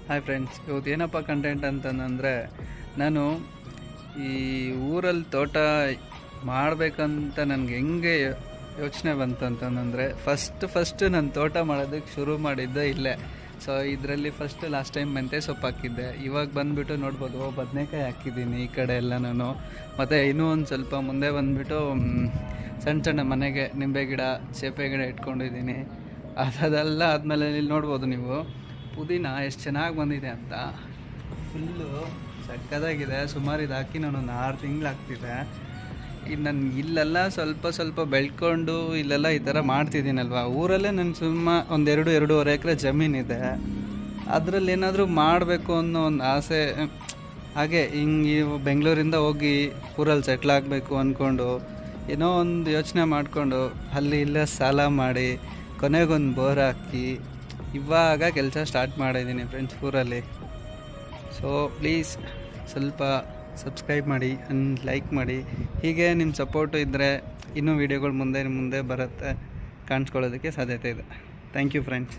Hi friends, ಇವತ್ತು ಏನಪ್ಪ content ಅಂತಂದರೆ ನಾನು ಈ ಊರಲ್ಲಿ ತೋಟ ಮಾಡಬೇಕಂತ ನನಗೆ ಹೆಂಗೆ ಯೋಚನೆ ಬಂತು ಅಂತಂದರೆ ಫಸ್ಟ್ ನಾನು ತೋಟ ಮಾಡೋದಕ್ಕೆ ಶುರು ಮಾಡಿದ್ದೆ ಇಲ್ಲೇ. ಸೊ ಇದರಲ್ಲಿ ಲಾಸ್ಟ್ ಟೈಮ್ ಮೆಂತ್ಯ ಸೊಪ್ಪು ಹಾಕಿದ್ದೆ. ಇವಾಗ ಬಂದುಬಿಟ್ಟು ನೋಡ್ಬೋದು ಬದನೆಕಾಯಿ ಹಾಕಿದ್ದೀನಿ ಈ ಕಡೆ ಎಲ್ಲ ನಾನು. ಮತ್ತು ಇನ್ನೂ ಒಂದು ಸ್ವಲ್ಪ ಮುಂದೆ ಬಂದುಬಿಟ್ಟು ಸಣ್ಣ ಮನೆಗೆ ನಿಂಬೆ ಗಿಡ, ಸೇಪೆ ಗಿಡ ಇಟ್ಕೊಂಡಿದ್ದೀನಿ. ಅದೆಲ್ಲ ಆದಮೇಲೆ ಇಲ್ಲಿ ನೋಡ್ಬೋದು ನೀವು ಪುದೀನ ಎಷ್ಟು ಚೆನ್ನಾಗಿ ಬಂದಿದೆ ಅಂತ. ಫುಲ್ಲು ಸಕ್ಕದಾಗಿದೆ. ಸುಮಾರು ಇದು ಹಾಕಿ ನಾನು ಒಂದು 6 ತಿಂಗಳಾಗ್ತಿದೆ. ಈಗ ನಾನು ಇಲ್ಲೆಲ್ಲ ಸ್ವಲ್ಪ ಬೆಳ್ಕೊಂಡು ಇಲ್ಲೆಲ್ಲ ಈ ಥರ ಮಾಡ್ತಿದ್ದೀನಲ್ವ. ಊರಲ್ಲೇ ನನ್ನ ಒಂದು 2-2.5 ಎಕರೆ ಜಮೀನಿದೆ. ಅದರಲ್ಲಿ ಏನಾದರೂ ಮಾಡಬೇಕು ಅನ್ನೋ ಒಂದು ಆಸೆ. ಹಾಗೆ ಹಿಂಗೆ ಬೆಂಗಳೂರಿಂದ ಹೋಗಿ ಊರಲ್ಲಿ ಸೆಟ್ಲಾಗಬೇಕು ಅಂದ್ಕೊಂಡು ಏನೋ ಒಂದು ಯೋಚನೆ ಮಾಡಿಕೊಂಡು ಅಲ್ಲಿ ಇಲ್ಲೇ ಸಾಲ ಮಾಡಿ ಕೊನೆಗೊಂದು ಬೋರ್ ಹಾಕಿ ಇವಾಗ ಕೆಲಸ ಸ್ಟಾರ್ಟ್ ಮಾಡಿದ್ದೀನಿ ಫ್ರೆಂಡ್ಸ್ ಊರಲ್ಲಿ. ಸೊ ಪ್ಲೀಸ್ ಸ್ವಲ್ಪ ಸಬ್ಸ್ಕ್ರೈಬ್ ಮಾಡಿ ಆ್ಯಂಡ್ ಲೈಕ್ ಮಾಡಿ. ಹೀಗೆ ನಿಮ್ಮ ಸಪೋರ್ಟು ಇದ್ದರೆ ಇನ್ನೂ ವೀಡಿಯೋಗಳು ಮುಂದೆ ಬರುತ್ತೆ, ಕಾಣಿಸ್ಕೊಳ್ಳೋದಕ್ಕೆ ಸಾಧ್ಯತೆ ಇದೆ. Thank you friends.